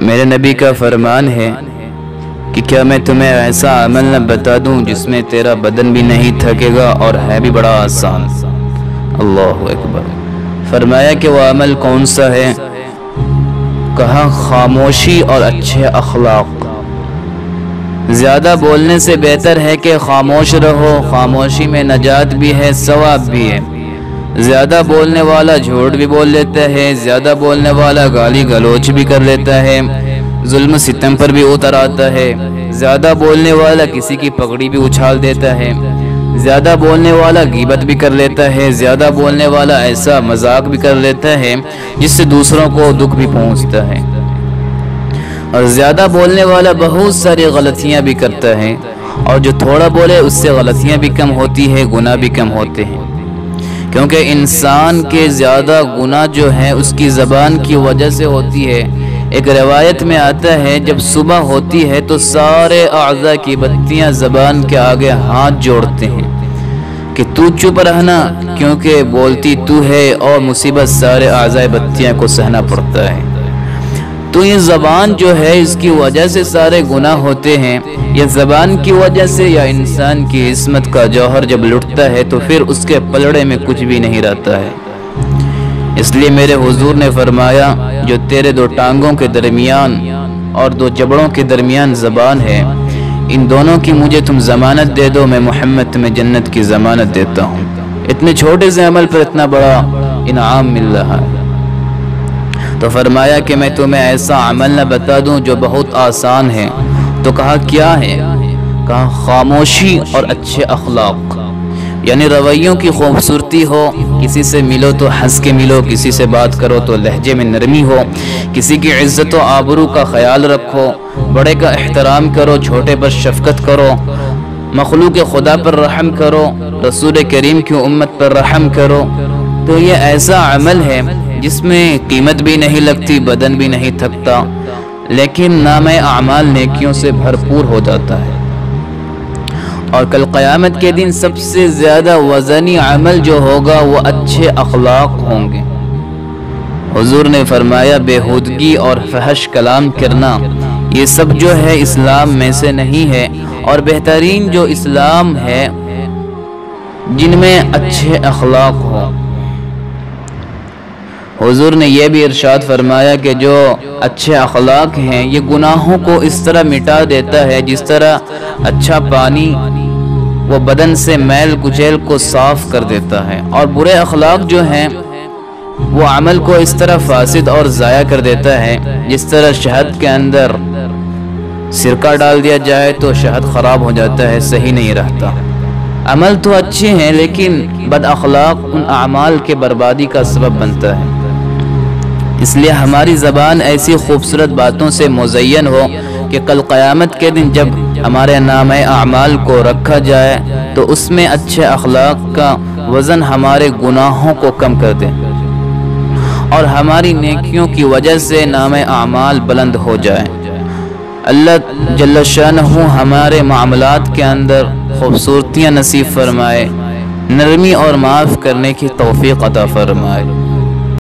میرے نبی کا فرمان ہے کہ کیا میں تمہیں ایسا عمل نہ بتا دوں جس میں تیرا بدن بھی نہیں تھکے گا اور ہے بھی بڑا آسان۔ اللہ اکبر۔ فرمایا کہ وہ عمل کون سا ہے؟ کہا خاموشی اور اچھے اخلاق۔ زیادہ بولنے سے بہتر ہے کہ خاموش رہو، خاموشی میں نجات بھی ہے، ثواب بھی ہے۔ زیادہ بولنے والا جھوٹ بھی بول لیتا ہے، زیادہ بولنے والا گالی گلوچ بھی کر لیتا ہے، ظلم ستم پر بھی اتر آتا ہے، زیادہ بولنے والا کسی کی پگڑی بھی اچھال دیتا ہے، زیادہ بولنے والا غیبت بھی کر لیتا ہے، زیادہ بولنے والا ایسا مذاق بھی کر لیتا ہے جس سے دوسروں کو دکھ بھی پہنچتا ہے، اور زیادہ بولنے والا بہت ساری غلطیاں بھی کرتا ہے، اور جو تھوڑا بولے اس سے غلطیاں بھی کم ہوتی ہے، گناہ بھی کم ہوتے ہیں، کیونکہ انسان کے زیادہ گناہ جو ہیں اس کی زبان کی وجہ سے ہوتی ہے۔ ایک روایت میں آتا ہے جب صبح ہوتی ہے تو سارے اعضاء کی بتیاں زبان کے آگے ہاتھ جوڑتے ہیں کہ تو چپ رہنا، کیونکہ بولتی تو ہے اور مصیبت سارے اعضاء بتیاں کو سہنا پڑتا ہے۔ تو یہ زبان جو ہے اس کی وجہ سے سارے گناہ ہوتے ہیں۔ یہ زبان کی وجہ سے یا انسان کی عصمت کا جوہر جب لٹتا ہے تو پھر اس کے پلڑے میں کچھ بھی نہیں رہتا ہے۔ اس لیے میرے حضور نے فرمایا جو تیرے دو ٹانگوں کے درمیان اور دو جبڑوں کے درمیان زبان ہے، ان دونوں کی مجھے تم ضمانت دے دو، میں محمد تمہیں جنت کی ضمانت دیتا ہوں۔ اتنے چھوٹے سے عمل پر اتنا بڑا انعام مل رہا ہے۔ تو فرمایا کہ میں تمہیں ایسا عمل نہ بتا دوں جو بہت آسان ہے؟ تو کہا کیا ہے؟ کہا خاموشی اور اچھے اخلاق، یعنی رویوں کی خوبصورتی ہو، کسی سے ملو تو ہنس کے ملو، کسی سے بات کرو تو لہجے میں نرمی ہو، کسی کی عزت و آبرو کا خیال رکھو، بڑے کا احترام کرو، چھوٹے پر شفقت کرو، مخلوق خدا پر رحم کرو، رسول کریم کی امت پر رحم کرو۔ تو یہ ایسا عمل ہے جس میں قیمت بھی نہیں لگتی، بدن بھی نہیں تھکتا، لیکن نام اعمال نیکیوں سے بھرپور ہو جاتا ہے، اور کل قیامت کے دن سب سے زیادہ وزنی عمل جو ہوگا وہ اچھے اخلاق ہوں گے۔ حضور نے فرمایا بےہودگی اور فحش کلام کرنا یہ سب جو ہے اسلام میں سے نہیں ہے، اور بہترین جو اسلام ہے جن میں اچھے اخلاق ہوں۔ حضور نے یہ بھی ارشاد فرمایا کہ جو اچھے اخلاق ہیں یہ گناہوں کو اس طرح مٹا دیتا ہے جس طرح اچھا پانی وہ بدن سے میل کچیل کو صاف کر دیتا ہے، اور برے اخلاق جو ہیں وہ عمل کو اس طرح فاسد اور ضائع کر دیتا ہے جس طرح شہد کے اندر سرکہ ڈال دیا جائے تو شہد خراب ہو جاتا ہے، صحیح نہیں رہتا۔ عمل تو اچھے ہیں لیکن بد اخلاق ان اعمال کے بربادی کا سبب بنتا ہے۔ اس لیے ہماری زبان ایسی خوبصورت باتوں سے مزین ہو کہ کل قیامت کے دن جب ہمارے نام اعمال کو رکھا جائے تو اس میں اچھے اخلاق کا وزن ہمارے گناہوں کو کم کر دے، اور ہماری نیکیوں کی وجہ سے نام اعمال بلند ہو جائے۔ اللہ جل شانہ ہمارے معاملات کے اندر خوبصورتیاں نصیب فرمائے، نرمی اور معاف کرنے کی توفیق عطا فرمائے۔